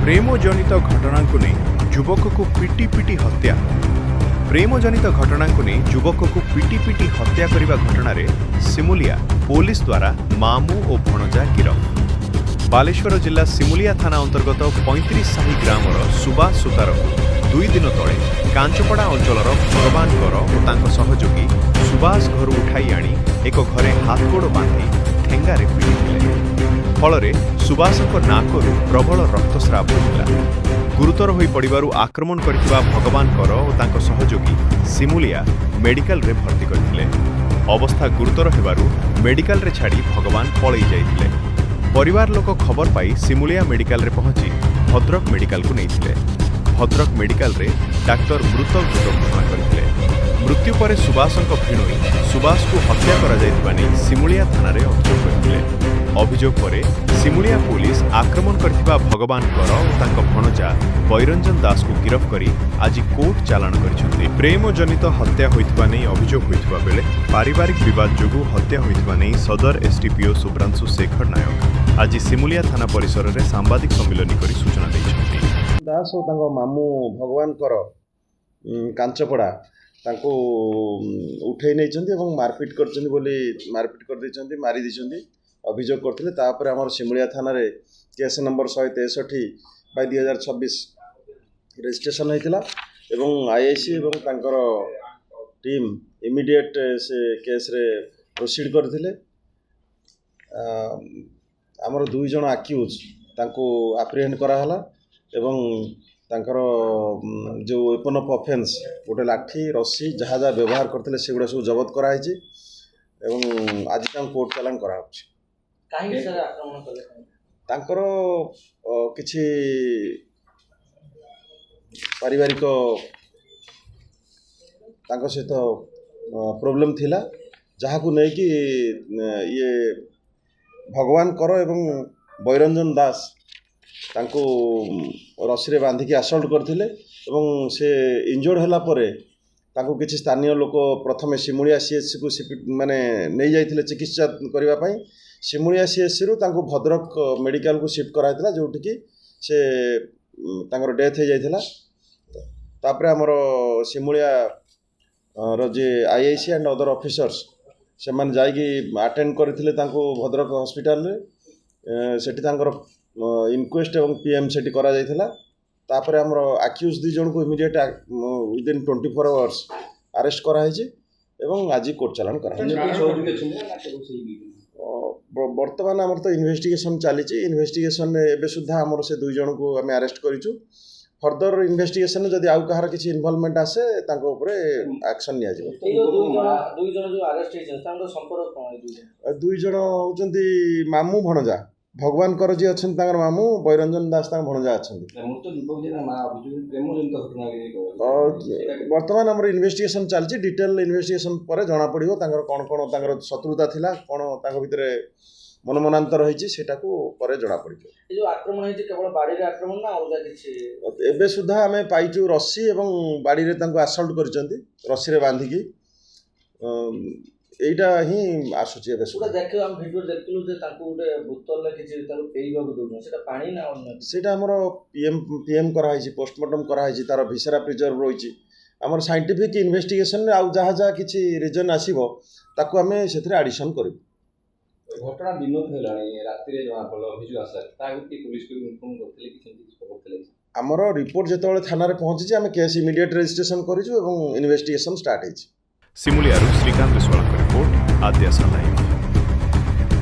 प्रेमजनित घटना को नहीं युवक को पिटी पिटी हत्या। प्रेमजनित घटना को नहीं युवक को पिटी पिटी हत्या करने घटना रे सिमुलिया पुलिस द्वारा मामू और भणजा गिरफ। बालेश्वर जिला सिमुलिया थाना अंतर्गत 35 साही ग्रामर सुभाष सुतार 2 दिन तले कांचपड़ा अंचल भगवान कर और तांको सहयोगी सुभाष घर उठाई आनी एक घरे हाथगोड़ बांधि ठेंगारे पिटिथिले। फलरे सुभाषक नाकरू प्रबल रक्तस्राव होता। गुरुतर होई पड़िबारु आक्रमण करथिबा भगवान कर और तांको सहयोगी सिमुलिया मेडिकल रे भर्ती करथिले। अवस्था गुरुतर हेबारु मेडिकल रे छाड़ी भगवान पळई जाइथिले। परिवार लोक खबर पाई सिमुलिया मेडिकल रे पहुंची भद्रक मेडिकल को नैथिले। भद्रक मेडिकल रे डाक्टर मृत घोषणा करथिले। मृत्यु पर सुभाषक भिणोई सुभाष को हत्या करा जाइथिबा नै सिमुलिया थाना रे अभियोग करथिले। अभियोग पर सिमुलिया पुलिस आक्रमण करथिबा भगवान कर और तांको भणजा बैरंजन दास को गिरफ करी आज कोर्ट चालाण करिसेंती। प्रेमजनित हत्या होइथिबा नै अभियोग होइथिबा बेले पारिवारिक विवाद जोगु हत्या होइथिबा नै सदर एसडीपीओ सुब्रांशु शेखर नायक आज सिमुलिया थाना परिसर रे सांबादिक सम्मेलन करी सूचना दैछंती। दास और तांको मामू भगवान कर कांचपड़ा तांको उठै नैछंती एवं मारपीट करछंती बोली मारपीट कर दैछंती मारी दैछंती अभियोग करथिले। तापर हमर सिमुलिया थाना रे केस नंबर 163/2026 रजिस्ट्रेशन होइतिला एवं आईआईसी एवं तांकर टीम इमीडिएट से केस रे प्रोसीड करथिले। हमर 2 जण अक्यूज तांको अप्रिहेंड करा हला एवं तांकर जो वेपन ऑफ ऑफेंस गोटे लाठी रस्सी जहाँ जहाँ व्यवहार करते सेगुड़ा सब जबत कराई एवं आज कोर्ट चालान करा तांकर किछि पारिवारिक तांको सहित प्रॉब्लम थिला जहाँ को नहीं कि ये भगवान कर एवं बैरंजन दास तांको रस्सी रे बांधिकी असल्ट करथिले एवं से इंजर्ड होला परे तांको किछि स्थानीय लोक प्रथमे सिमुलिया सीएचसी को माने नै जाइथिले चिकित्सा करबा पई। सिमुलिया सीएचसी रु तांको भद्रक मेडिकल को शिफ्ट कराइथिला जोठी कि से तांकर डेथ हो जाइथिला। तापरे हमर सिमुलिया रो जे आईआईसी एंड अदर ऑफिसर्स से मान जाइकी अटेंड करथिले तांको भद्रक हॉस्पिटल रे सेठी तांकर इनक्वेस्ट एवं पीएम सेठी करा जाइथिला। तापरे हमर अक्यूज 2 जण को इमीडिएट विदिन 24 आवर्स अरेस्ट करा हिची एवं आज कोर्ट चालान करा वर्तमान हमर तो इन्वेस्टिगेशन चली। इन्वेस्टिगेशन एबे सुद्धा हमर से 2 जण को हमें अरेस्ट करिछु। फर्दर इन्वेस्टिगेशन जदि आउ कहार किछि इन्वॉल्वमेंट आसे तांको ऊपर एक्शन निया जिवो। 2 जण जो अरेस्ट हिछन तांको संपर्क कोन है? 2 जण होचंती मामू भणजा भगवान कर जी अच्छा तांकर मामू बैरंजन दास तांकर भणजा अच्छा। वर्तमान हमर इन्वेस्टिगेशन चलछि। डिटेल इन्वेस्टिगेशन पर जना पड़िबो तांकर कोन कोन तांकर शत्रुता थिला कोन तांको भितरे मनमनांतर होईछि सेटा को पर जना पड़िबो। ए जो आक्रमण होईछि केवल बाड़ी रे आक्रमण ना अलगा किछि? एबे सुधा हमें पाइछु रस्सी एवं बाड़ी रे तांको असल्ट करचंती रस्सी रे बांधिकी एटा ही आसुची। एबे सुधा देखियो हम वीडियो देखलु जे तांको उडे बोतल ले किछि तांको पेइबा को दोन सेटा पानी ना अन्य सेटा हमरो पीएम करा हिछि पोस्टमार्टम करा हिछि तार विसरा प्रिजर्व रहिछि। हमर साइंटिफिक इन्वेस्टिगेशन रे आ जहा जहा किछि रीजन आसीबो ताको हमें सेथरे एडिशन करिबो। घटना दिन थलाणी राति रे जमा पड़लो अभियोग आसा ताको की पुलिस को इन्फॉर्म करथले कि केंति खबर थले? हमरो रिपोर्ट जेतोले थाना रे पहुंची हमें केस इमीडिएट रजिस्ट्रेशन करिछु एवं इन्वेस्टिगेशन स्टार्ट हिछि। Simulia Srikant Biswal report Adyasha live.